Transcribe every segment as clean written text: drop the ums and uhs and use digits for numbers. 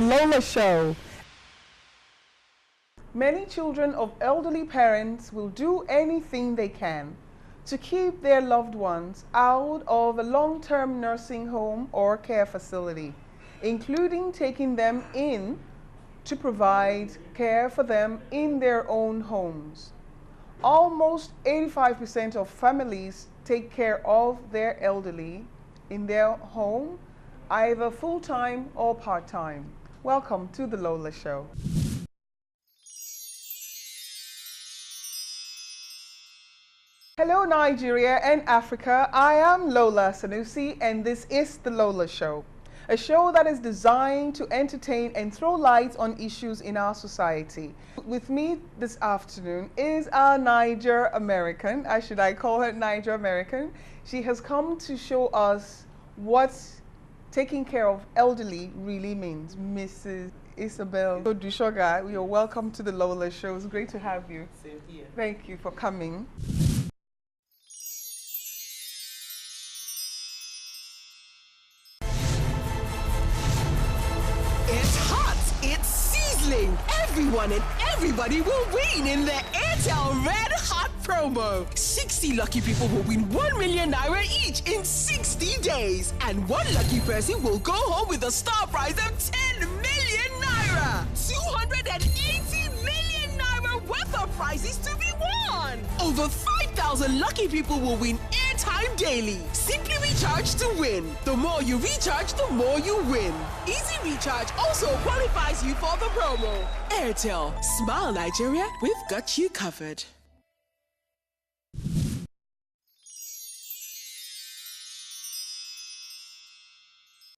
Lola Show. Many children of elderly parents will do anything they can to keep their loved ones out of a long-term nursing home or care facility, including taking them in to provide care for them in their own homes. Almost 85% of families take care of their elderly in their home, either full-time or part-time. Welcome to the Lola Show. Hello Nigeria and Africa, I am Lola Sanusy and this is the Lola Show, a show that is designed to entertain and throw light on issues in our society. With me this afternoon is our Niger American, should I call her Niger American? She has come to show us what taking care of elderly really means. Mrs. Isabel Odushoga, you're welcome to the Lola Show. It's great to have you. Same here. Thank you for coming. It's hot, it's sizzling. Everyone and everybody will win in the Airtel Red Hot promo. 60 lucky people will win 1 million naira each in 60 days. And one lucky person will go home with a star prize of 10 million naira. 280 million naira worth of prizes to be won. Over 5,000 lucky people will win airtime daily. Simply recharge to win. The more you recharge, the more you win. Easy Recharge also qualifies you for the promo. Airtel, smile Nigeria, we've got you covered.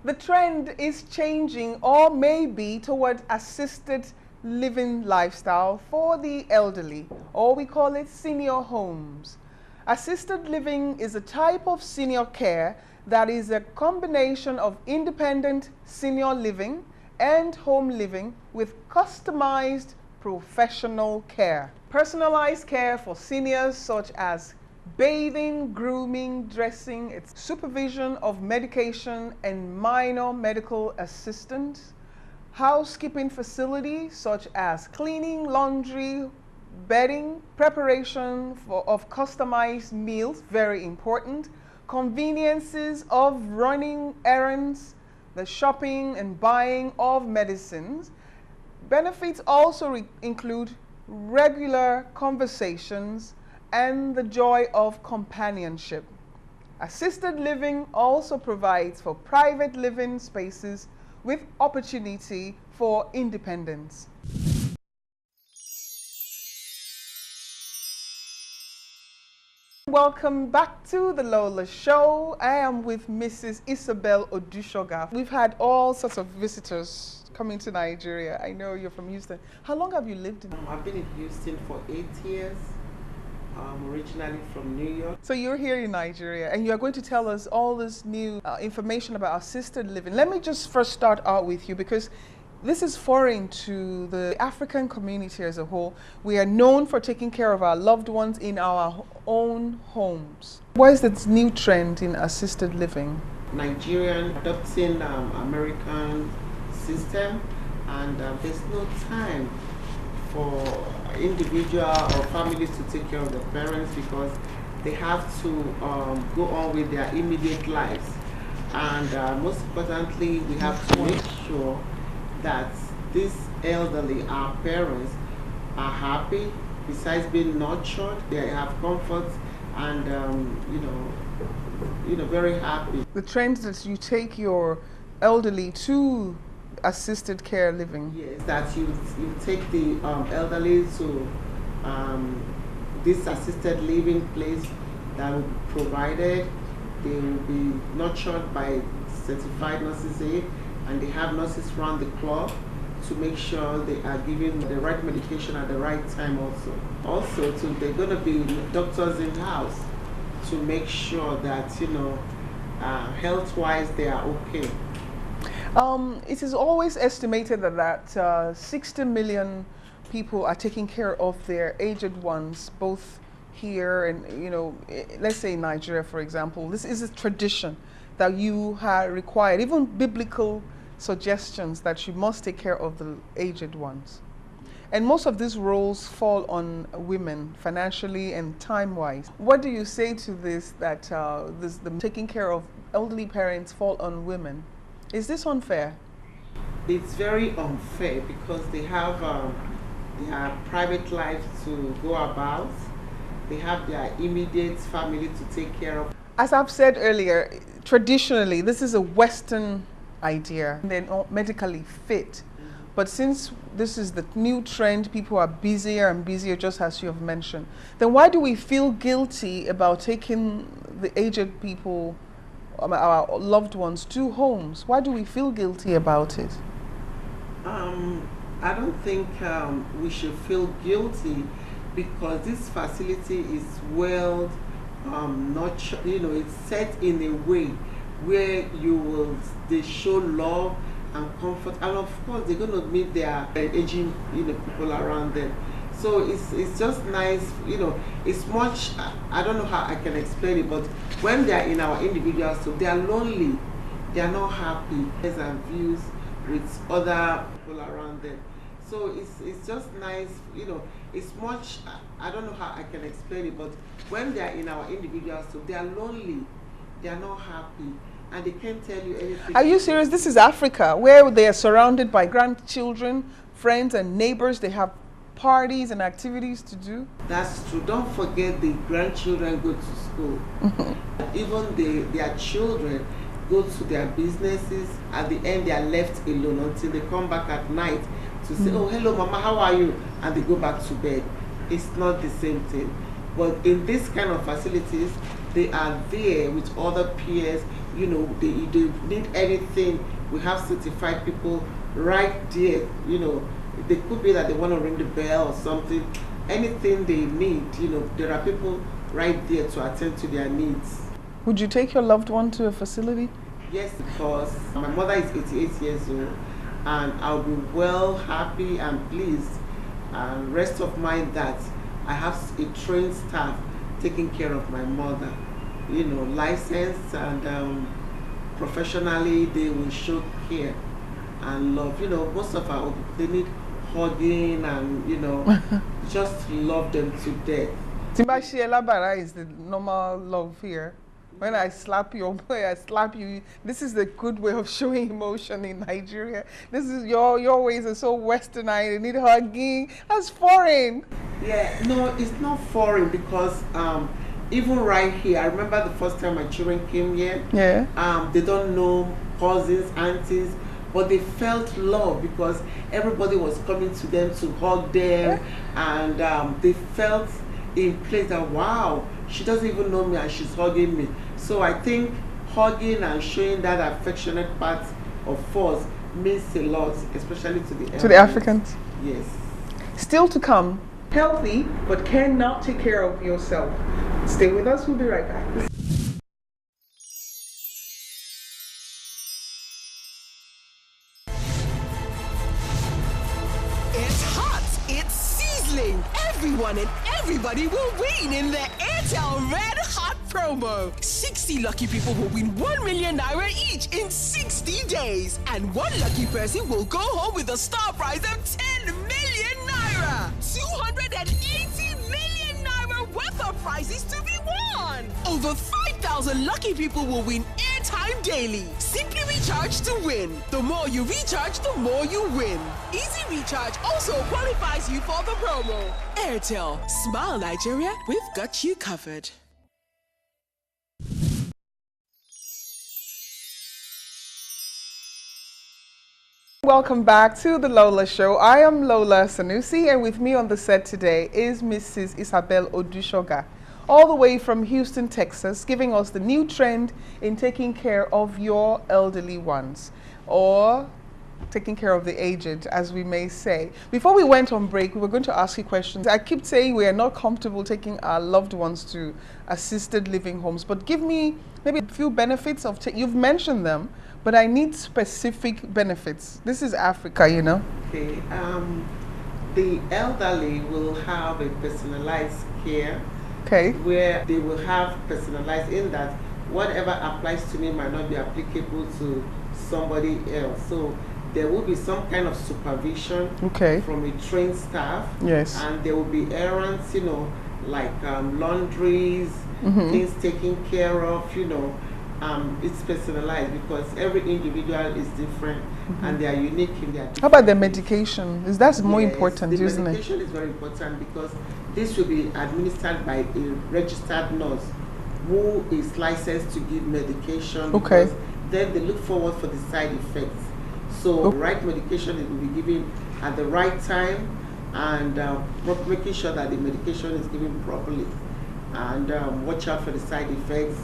The trend is changing or maybe toward assisted living lifestyle for the elderly, or we call it senior homes. Assisted living is a type of senior care that is a combination of independent senior living and home living with customized professional care. Personalized care for seniors such as bathing, grooming, dressing, its supervision of medication and minor medical assistance, housekeeping facilities such as cleaning, laundry, bedding, preparation of customized meals, very important, conveniences of running errands, the shopping and buying of medicines. Benefits also include regular conversations and the joy of companionship. Assisted living also provides for private living spaces with opportunity for independence. Welcome back to the Lola Show. I am with Mrs. Isabel Odushoga. We've had all sorts of visitors coming to Nigeria. I know you're from Houston. How long have you lived in? I've been in Houston for 8 years. Originally from New York. So you're here in Nigeria and you're going to tell us all this new information about assisted living. Let me just first start out with you because this is foreign to the African community as a whole. We are known for taking care of our loved ones in our own homes. What is this new trend in assisted living? Nigerian adopting American system, and there's no time for individual or families to take care of the parents because they have to go on with their immediate lives. And most importantly, we have to make sure that these elderly, our parents, are happy. Besides being nurtured, they have comfort and very happy. The trend that you take your elderly to assisted care living. Yes, that you take the elderly to this assisted living place that will be provided. They will be nurtured by certified nurses aid, and they have nurses round the clock to make sure they are given the right medication at the right time also. They're going to be doctors in-house to make sure that, health-wise they are okay. It is always estimated that 60 million people are taking care of their aged ones, both here and, let's say in Nigeria, for example. This is a tradition that you have required. Even biblical suggestions that you must take care of the aged ones. And most of these roles fall on women financially and time-wise. What do you say to this, that the taking care of elderly parents fall on women? Is this unfair? It's very unfair because they have their private life to go about. They have their immediate family to take care of. As I've said earlier, traditionally, this is a Western idea. They're not medically fit. But since this is the new trend, people are busier and busier, just as you have mentioned, then why do we feel guilty about taking the aged people, our loved ones, to homes? Why do we feel guilty about it? I don't think we should feel guilty because this facility is well nurtured, it's set in a way where they show love and comfort, and of course they're going to meet their aging people around them. So it's just nice, it's much, I don't know how I can explain it, but when they are in our individual so they are lonely, they are not happy, and views with other people around them. So it's just nice, it's much, I don't know how I can explain it, but when they are in our individual so they are lonely, they are not happy, and they can't tell you anything. Are you serious? This is Africa, where they are surrounded by grandchildren, friends and neighbors. They have parties and activities to do. That's true. Don't forget the grandchildren go to school. Even their children go to their businesses. At the end, they are left alone until they come back at night to say, oh, hello, Mama, how are you? And they go back to bed. It's not the same thing. But in this kind of facilities, they are there with other peers. They need anything. We have certified people right there. They could be that they want to ring the bell or something. Anything they need, there are people right there to attend to their needs. Would you take your loved one to a facility? Yes, because my mother is 88 years old, and I'll be well, happy, and pleased, and rest of mind that I have a trained staff taking care of my mother. Licensed and professionally, they will show care and love. Most of our they need hugging and just love them to death. Timbashi Elabara is the normal love here. When I slap you, I slap you. This is the good way of showing emotion in Nigeria. This is your ways are so westernized. You need hugging. That's foreign. Yeah, no, it's not foreign because even right here, I remember the first time my children came here. Yeah. They don't know cousins, aunties, but they felt love because everybody was coming to them to hug them, and they felt in place that, wow, she doesn't even know me and she's hugging me. So I think hugging and showing that affectionate part of us means a lot, especially to the Africans. To the Africans? Yes. Still to come, healthy but cannot take care of yourself. Stay with us, we'll be right back. It's hot, it's sizzling. Everyone and everybody will win in the Airtel Red Hot promo. 60 lucky people will win 1 million naira each in 60 days. And one lucky person will go home with a star prize of 10 million naira. 280 million naira worth of prizes to be won. Over 5,000 lucky people will win airtime daily. Simply recharge to win. The more you recharge, the more you win. Easy Recharge also qualifies you for the promo. Airtel. Smile Nigeria, we've got you covered. Welcome back to the Lola Show. I am Lola Sanusy, and with me on the set today is Mrs. Isabel Odushoga, all the way from Houston, Texas, giving us the new trend in taking care of your elderly ones, or taking care of the aged, as we may say. Before we went on break, we were going to ask you questions. I keep saying we are not comfortable taking our loved ones to assisted living homes, but give me maybe a few benefits of you've mentioned them, but I need specific benefits. This is Africa, Okay. The elderly will have a personalized care. Okay. Where they will have personalized in that whatever applies to me might not be applicable to somebody else. So there will be some kind of supervision Okay. from a trained staff. Yes. And there will be errands, like laundries, things taken care of, it's personalized because every individual is different and they are unique in their How about the different ways. medication? Is that more Yes, important, the isn't it? medication is very important because this will be administered by a registered nurse who is licensed to give medication. Okay. Because then they look forward for the side effects. So the right medication will be given at the right time and making sure that the medication is given properly. And watch out for the side effects,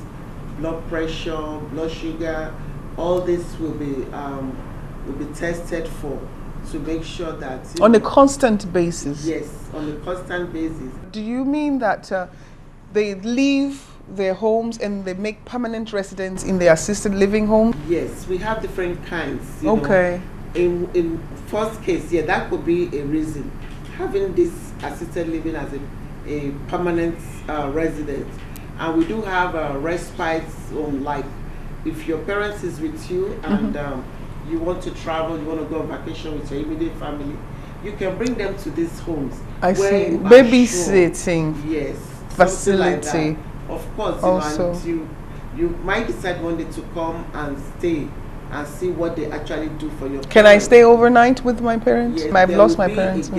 blood pressure, blood sugar. All this will be tested for to make sure that On a constant basis. yes, on a constant basis. Do you mean that they leave their homes and they make permanent residence in their assisted living home? Yes, we have different kinds. Okay. In first case, yeah, that could be a reason. Having this assisted living as a permanent residence. And we do have respites like if your parents is with you and you want to travel, you want to go on vacation with your immediate family, you can bring them to these homes. I where see. you are Babysitting sure, yes, facility. something like that. Of course, Also. and you might decide one day to come and stay and see what they actually do for your Can I parents. stay overnight with my parents? Yes, I've there lost will my be parents. a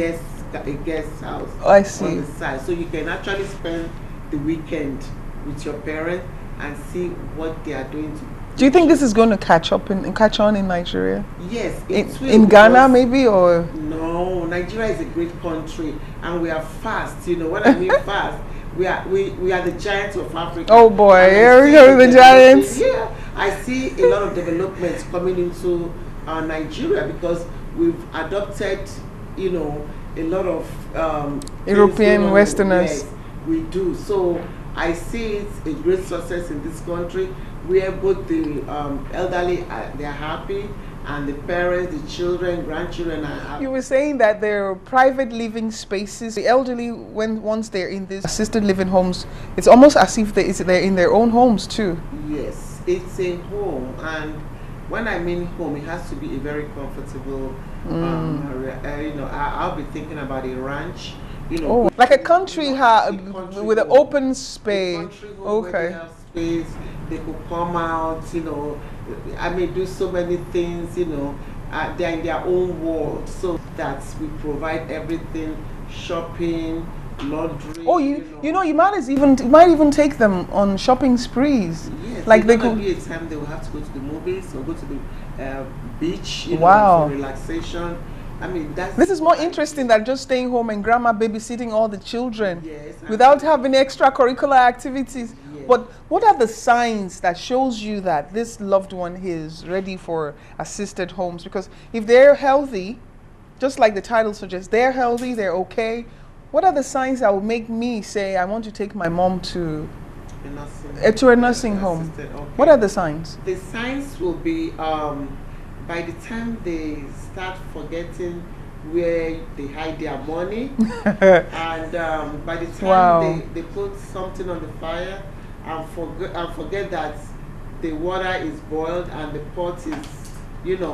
guest house Oh, I on see. the side, so you can actually spend the weekend with your parents and see what they are doing. Do you think this is going to catch on in Nigeria? Yes, In, it will, in Ghana, because- maybe, or No, Nigeria is a great country and we are fast. What I mean fast, we are the giants of Africa. Oh boy, And I here we see go with the development- giants. Yeah, I see a lot of developments coming into Nigeria because we've adopted, a lot of things European going on. Westerners. Yes, we do. So I see it's a great success in this country where both the elderly they are happy and the parents, the children, grandchildren are happy. you were saying that there are private living spaces. The elderly, once they're in these assisted living homes, it's almost as if they're in their own homes too. Yes, it's a home, and when I mean home, it has to be a very comfortable. I'll be thinking about a ranch. Oh, like a country country with an home. open A space. country home where they Okay. have space, they could come out, do so many things, they're in their own world. So that we provide everything, shopping, laundry. Oh, you might even take them on shopping sprees. Yes, Like there's they gonna could. be a time they will have to go to the movies or go to the beach, Wow. for relaxation. That's This is more interesting than just staying home and grandma babysitting all the children Yes, without having extracurricular activities. Yes. But what are the signs that shows you that this loved one is ready for assisted homes? Because if they're healthy, just like the title suggests, they're healthy, they're okay. What are the signs that will make me say, I want to take my mom to a nursing home? assisted, okay. What are the signs? The signs will be by the time they start forgetting where they hide their money, and by the time Wow. they put something on the fire and forget that the water is boiled and the pot is,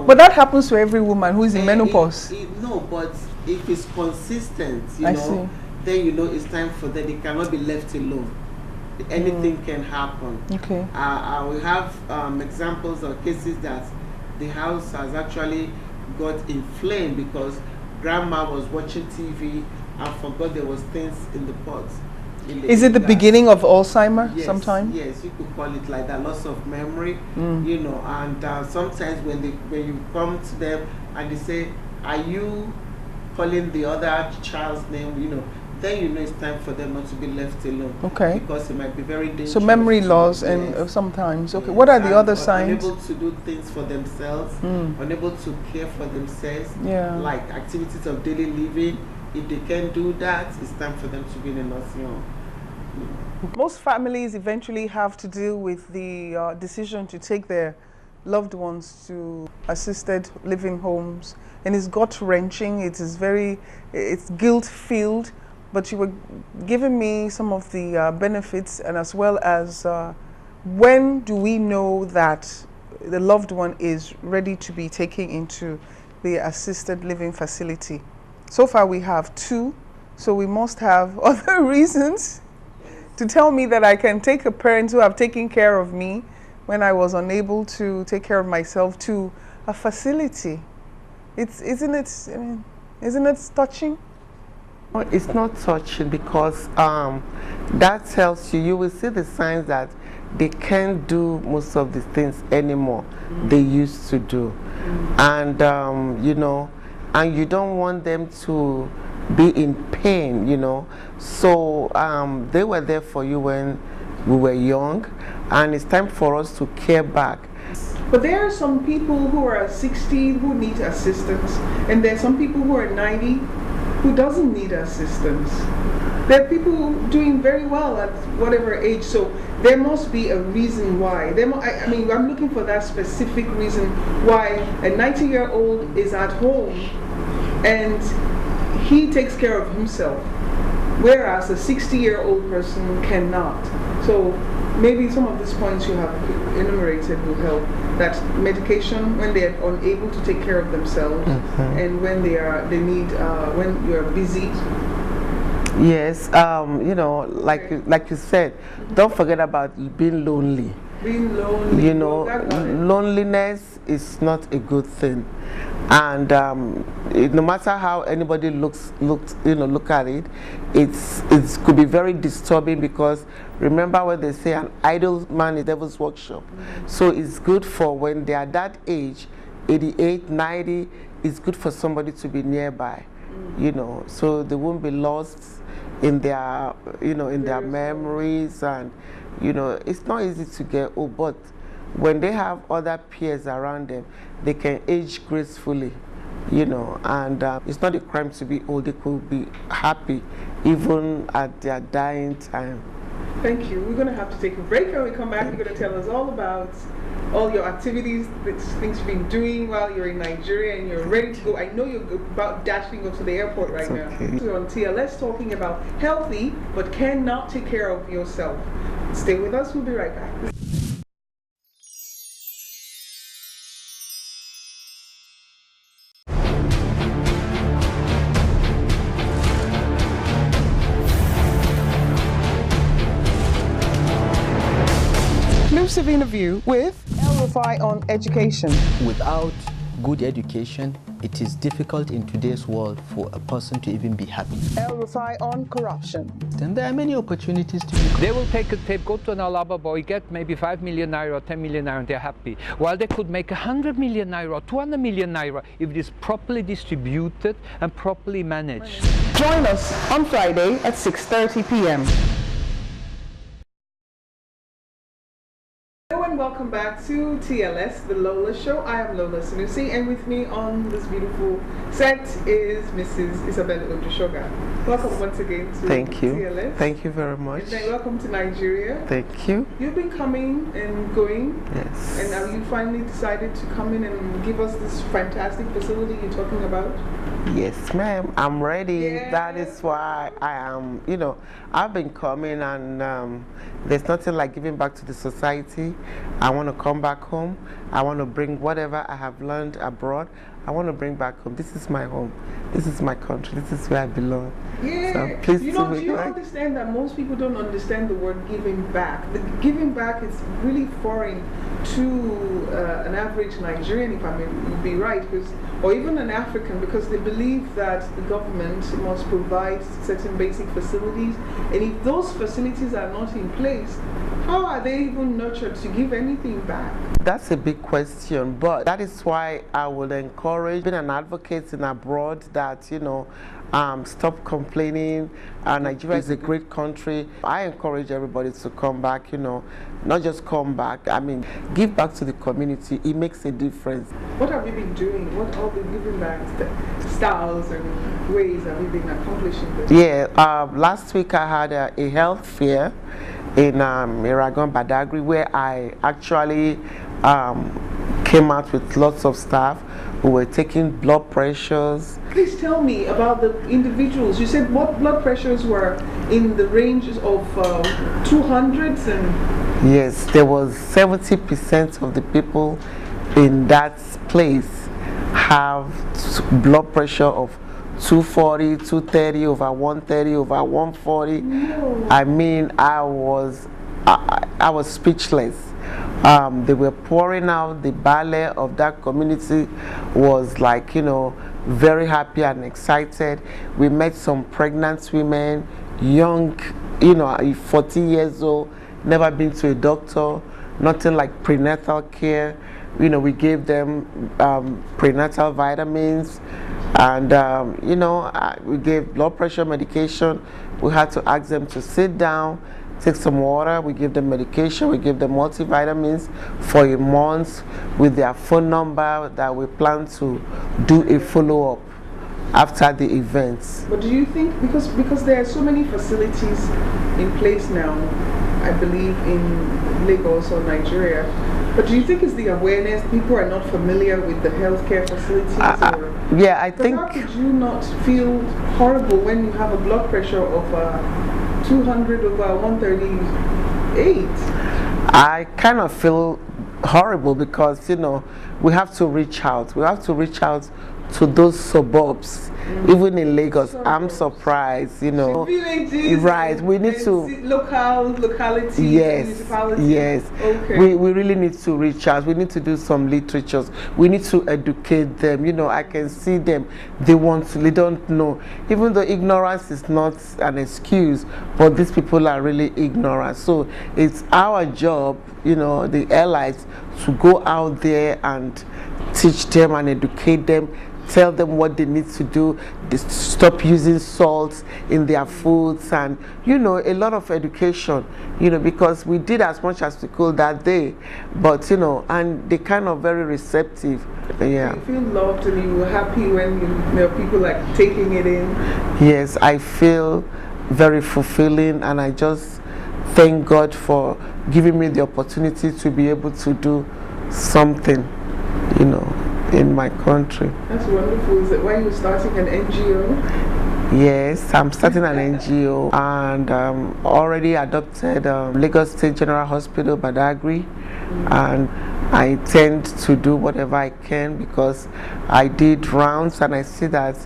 But that happens to every woman who is in Eh, menopause. No, but if it's consistent, I see. then it's time for them. They cannot be left alone. Anything can happen. Okay. We have examples of cases that the house has actually got inflamed because grandma was watching TV and forgot there was things in the pot. Is it the gas. beginning of Alzheimer Yes, sometime? Yes, you could call it like that, loss of memory, and sometimes when you come to them and they say, are you calling the other child's name, then it's time for them not to be left alone. Okay. Because it might be very dangerous. So memory to- loss and yes, sometimes. Okay. yes, What are the and other signs? Unable to do things for themselves, unable to care for themselves, Yeah. like activities of daily living. If they can't do that, it's time for them to be in a nursing home. Most families eventually have to deal with the decision to take their loved ones to assisted living homes, and it's gut-wrenching. It's guilt-filled. But you were giving me some of the benefits, and as well as when do we know that the loved one is ready to be taken into the assisted living facility. So far we have 2, so we must have other reasons to tell me that I can take a parent who have taken care of me when I was unable to take care of myself to a facility. Isn't it touching? Well, it's not touching because that tells you will see the signs that they can't do most of the things anymore they used to do. And you know, and you don't want them to be in pain, you know. So they were there for you when we were young, and it's time for us to care back. But there are some people who are 60 who need assistance, and there are some people who are 90 who doesn't need assistance. There are people doing very well at whatever age, so there must be a reason why. I mean, I'm looking for that specific reason why a 90-year-old is at home and he takes care of himself, whereas a 60-year-old person cannot. So maybe some of these points you have enumerated will help. That medication when they are unable to take care of themselves, and when when you are busy. Yes, you know, like you said, don't forget about being lonely. Being lonely. You know, loneliness is not a good thing, and no matter how anybody look at it, it could be very disturbing, because remember what they say, an idle man is devil's workshop. So it's good for when they are that age, 88, 90, it's good for somebody to be nearby, you know, so they won't be lost in their, in their memories. And you know, it's not easy to get old, but when they have other peers around them, they can age gracefully, you know. And it's not a crime to be old. They could be happy even at their dying time. Thank you. We're going to have to take a break. When we come back, you're going to tell us all about all your activities, the things you've been doing while you're in Nigeria and you're ready to go. I know you're about dashing up to the airport right now. We're on TLS talking about healthy but cannot take care of yourself. Stay with us. We'll be right back. Exclusive interview with El Rufai on education. Without good education, it is difficult in today's world for a person to even be happy. El Rufai on corruption. Then there are many opportunities to be. They will take a tape, go to an Alaba boy, get maybe 5 million naira or 10 million naira, and they're happy. While they could make 100 million naira or 200 million naira if it is properly distributed and properly managed. Join us on Friday at 6:30 p.m. Hello and welcome back to TLS, the Lola Show. I am Lola Sanusy, and with me on this beautiful set is Mrs. Isabella Odushoga. Welcome once again to Thank you. TLS. Thank you very much. And then welcome to Nigeria. Thank you. You've been coming and going. Yes. And now you finally decided to come in and give us this fantastic facility you're talking about. Yes, ma'am. I'm ready. Yeah. That is why I am, I've been coming, and there's nothing like giving back to the society. I want to come back home. I want to bring whatever I have learned abroad. I want to bring back home. This is my home. This is my country. This is where I belong. Yeah. So I'm pleased do you understand that most people don't understand the word giving back? The giving back is really foreign to an average Nigerian, if I may be right, or even an African, because they believe that the government must provide certain basic facilities, and if those facilities are not in place, how are they even nurtured to give anything back? That's a big question, but that is why I would encourage being an advocate in abroad that, stop complaining. Nigeria is a great country. I encourage everybody to come back, not just come back. I mean, give back to the community. It makes a difference. What have you been doing? What all the giving back styles and ways have you been accomplishing this? Yeah, last week I had a health fair in Iragon, Badagry, where I actually came out with lots of staff who were taking blood pressures. Please tell me about the individuals. You said what blood pressures were in the ranges of 200s and Yes, there was 70% of the people in that place have blood pressure of 240, 230, over 130, over 140. No. I mean, I was speechless. They were pouring out. The ballet of that community was like, you know, very happy and excited. We met some pregnant women, young, you know, 40 years old, never been to a doctor, nothing like prenatal care. You know, we gave them prenatal vitamins, and you know, we gave blood pressure medication. We had to ask them to sit down, take some water. We give them medication. We give them multivitamins for a month with their phone number that we plan to do a follow-up after the events. But do you think, because there are so many facilities in place now, I believe in Lagos or Nigeria, but do you think it's the awareness? People are not familiar with the healthcare facilities? Or, yeah, I think. How could you not feel horrible when you have a blood pressure of 200 over 138? I kind of feel horrible because, you know, we have to reach out. We have to reach out to those suburbs. Even in Lagos, I'm surprised, you know. Villages, right? We need to localities, yes, municipalities. yes. Okay. We really need to reach out. We need to do some literatures. We need to educate them. You know, I can see them. They don't know. Even though ignorance is not an excuse, but these people are really ignorant. So it's our job, you know, the allies, to go out there and teach them and educate them. Tell them what they need to do, stop using salt in their foods, and, you know, a lot of education, you know, because we did as much as we could that day, but, you know, and they kind of very receptive. Yeah. You feel loved and you were happy when you know people like taking it in? Yes, I feel very fulfilling, and I just thank God for giving me the opportunity to be able to do something, you know, in my country. That's wonderful. Is it why you're starting an NGO? Yes, I'm starting an NGO, and already adopted Lagos State General Hospital, Badagry, and I intend to do whatever I can, because I did rounds and I see that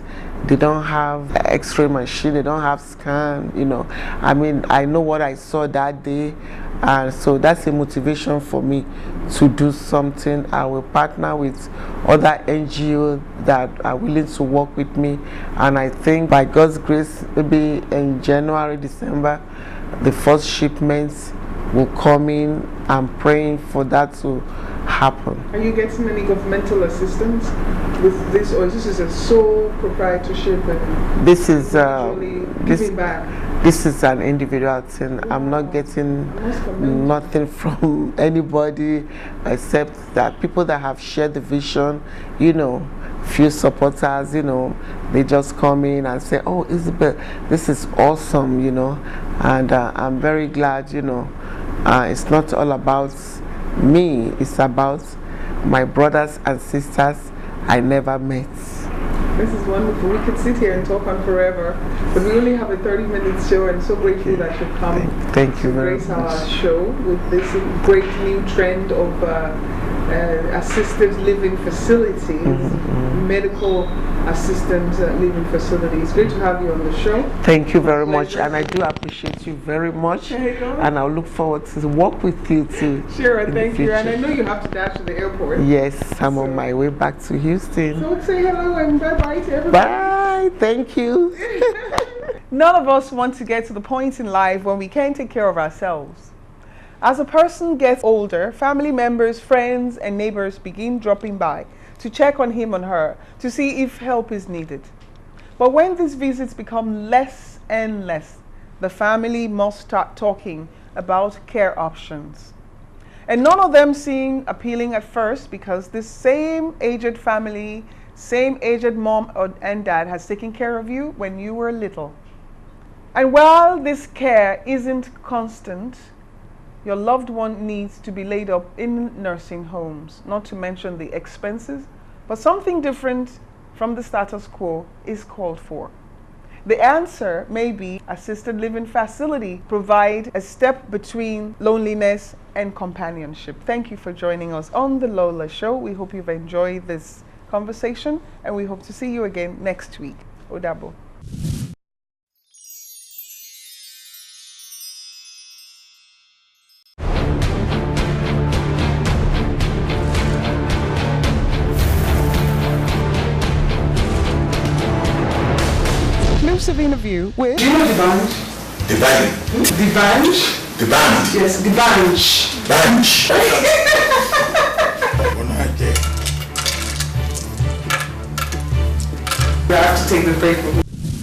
they don't have X-ray machine, they don't have scan, you know. I mean, I know what I saw that day, and so that's a motivation for me to do something. I will partner with other NGOs that are willing to work with me, and I think by God's grace, maybe in January, December, the first shipments will come in. I'm praying for that to happen. Are you getting any governmental assistance with this, or is this a sole proprietorship and this is giving back? This is an individual thing. Wow. I'm not getting nothing from anybody except that people that have shared the vision, you know, few supporters, you know, they just come in and say, oh, Isabel, this is awesome, you know, and I'm very glad, you know, it's not all about me, it's about my brothers and sisters I never met. This is wonderful. We could sit here and talk on forever, but we only have a 30-minute show, and so grateful that you've come. Thank you very much. Grace our show with this great new trend of assisted living facilities, medical assisted living facilities. Great to have you on the show. Thank you very much, and I do appreciate you very much. And I'll look forward to work with you too. Sure, thank you. And I know you have to dash to the airport. Yes, I'm on my way back to Houston. So say hello and bye-bye to everybody. Bye, thank you. None of us want to get to the point in life when we can't take care of ourselves. As a person gets older, family members, friends, and neighbors begin dropping by to check on him or her to see if help is needed. But when these visits become less and less, the family must start talking about care options. And none of them seem appealing at first, because this same aged family, same aged mom and dad has taken care of you when you were little. And while this care isn't constant, your loved one needs to be laid up in nursing homes, not to mention the expenses, but something different from the status quo is called for. The answer may be assisted living facility provide a step between loneliness and companionship. Thank you for joining us on the Lola Show. We hope you've enjoyed this conversation and we hope to see you again next week. Odabo. Exclusive interview with... Do you know the band? The band. The band? The band. Yes, the band. Bunch. One right there. You have to take the break.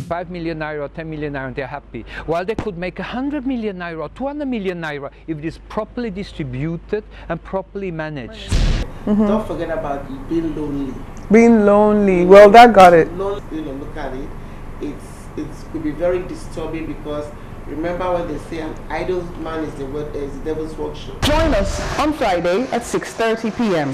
5 million naira, 10 million naira, and they're happy. While they could make 100 million naira, 200 million naira if it is properly distributed and properly managed. Don't forget about being lonely. Being lonely. Well, that got it. Look at it. It could be very disturbing because remember when they say an idle man is the devil's workshop. Join us on Friday at 6:30 p.m.